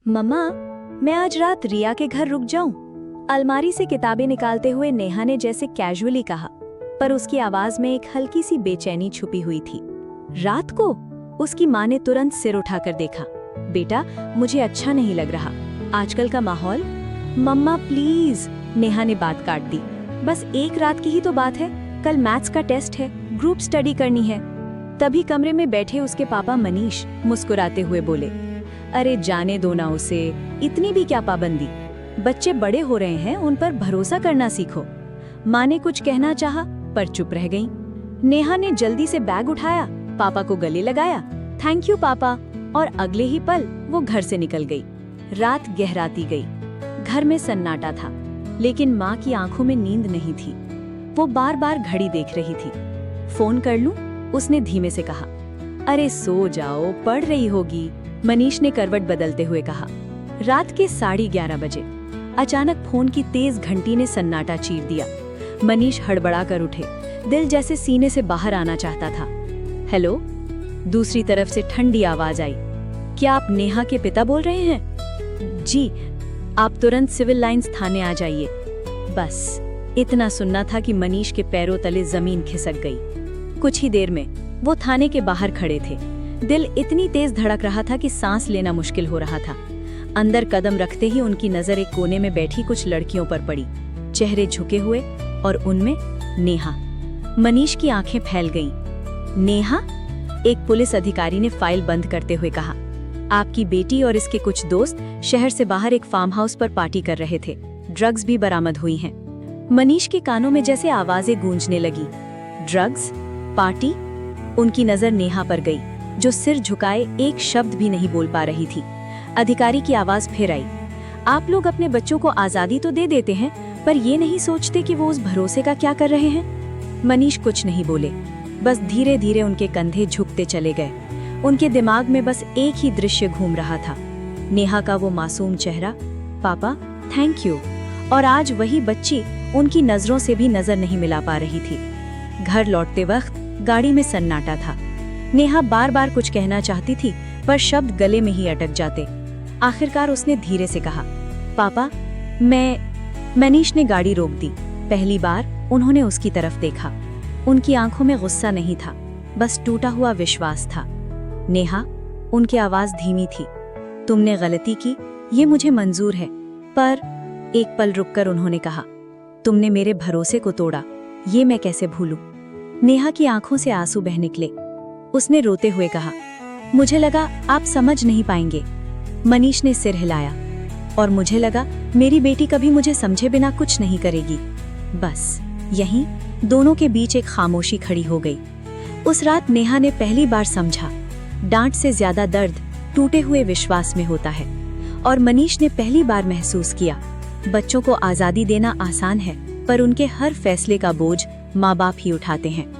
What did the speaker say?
मम्मा, मैं आज रात रिया के घर रुक जाऊं? अलमारी से किताबें निकालते हुए नेहा ने जैसे कैजुअली कहा, पर उसकी आवाज में एक हल्की सी बेचैनी छुपी हुई थी। रात को? उसकी माँ ने तुरंत सिर उठाकर देखा। बेटा, मुझे अच्छा नहीं लग रहा आजकल का माहौल। मम्मा प्लीज, नेहा ने बात काट दी। बस एक रात की ही तो बात है, कल मैथ्स का टेस्ट है, ग्रुप स्टडी करनी है। तभी कमरे में बैठे उसके पापा मनीष मुस्कुराते हुए बोले, अरे जाने दो ना उसे, इतनी भी क्या पाबंदी। बच्चे बड़े हो रहे हैं, उन पर भरोसा करना सीखो। माँ ने कुछ कहना चाहा पर चुप रह गई। नेहा ने जल्दी से बैग उठाया, पापा को गले लगाया, थैंक यू पापा, और अगले ही पल वो घर से निकल गई। रात गहराती गई। घर में सन्नाटा था, लेकिन माँ की आंखों में नींद नहीं थी। वो बार बार घड़ी देख रही थी। फोन कर लूं? उसने धीमे से कहा। अरे सो जाओ, पढ़ रही होगी, मनीष ने करवट बदलते हुए कहा। रात के 11:30 बजे अचानक फोन की तेज घंटी ने सन्नाटा चीर दिया। मनीष हड़बड़ा कर उठे, दिल जैसे सीने से बाहर आना चाहता था। हेलो? दूसरी तरफ से ठंडी आवाज आई। क्या आप नेहा के पिता बोल रहे हैं? जी। आप तुरंत सिविल लाइंस थाने आ जाइए। बस इतना सुनना था कि मनीष के पैरों तले जमीन खिसक गई। कुछ ही देर में वो थाने के बाहर खड़े थे। दिल इतनी तेज धड़क रहा था कि सांस लेना मुश्किल हो रहा था। अंदर कदम रखते ही उनकी नजर एक कोने में बैठी कुछ लड़कियों पर पड़ी। चेहरे झुके हुए और उनमें नेहा। मनीष की आंखें फैल गईं। नेहा? एक पुलिस अधिकारी ने फाइल बंद करते हुए कहा। आपकी बेटी और इसके कुछ दोस्त शहर से बाहर एक फार्म हाउस पर पार्टी कर रहे थे। ड्रग्स भी बरामद हुई हैं। मनीष के कानों में जैसे आवाजें गूंजने लगी। ड्रग्स? पार्टी? उनकी नजर नेहा पर गई, जो सिर झुकाए एक शब्द भी नहीं बोल पा रही थी। अधिकारी की आवाज फिर आई। आप लोग अपने बच्चों को आजादी तो दे देते हैं, पर ये नहीं सोचते कि वो उस भरोसे का क्या कर रहे हैं। मनीष कुछ नहीं बोले, बस धीरे धीरे उनके कंधे झुकते चले गए। उनके दिमाग में बस एक ही दृश्य घूम रहा था, नेहा का वो मासूम चेहरा, पापा थैंक यू। और आज वही बच्ची उनकी नजरों से भी नजर नहीं मिला पा रही थी। घर लौटते वक्त गाड़ी में सन्नाटा था। नेहा बार बार कुछ कहना चाहती थी, पर शब्द गले में ही अटक जाते। आखिरकार उसने धीरे से कहा, पापा मनीष ने गाड़ी रोक दी। पहली बार उन्होंने उसकी तरफ देखा। उनकी आंखों में गुस्सा नहीं था, बस टूटा हुआ विश्वास था। नेहा, उनकी आवाज धीमी थी, तुमने गलती की, ये मुझे मंजूर है, पर एक पल रुककर उन्होंने कहा, तुमने मेरे भरोसे को तोड़ा, ये मैं कैसे भूलूं। नेहा की आंखों से आंसू बह निकले। उसने रोते हुए कहा, मुझे लगा आप समझ नहीं पाएंगे। मनीष ने सिर हिलाया, और मुझे लगा मेरी बेटी कभी मुझे समझे बिना कुछ नहीं करेगी। बस यहीं दोनों के बीच एक खामोशी खड़ी हो गई। उस रात नेहा ने पहली बार समझा, डांट से ज्यादा दर्द टूटे हुए विश्वास में होता है। और मनीष ने पहली बार महसूस किया, बच्चों को आजादी देना आसान है, पर उनके हर फैसले का बोझ माँ बाप ही उठाते हैं।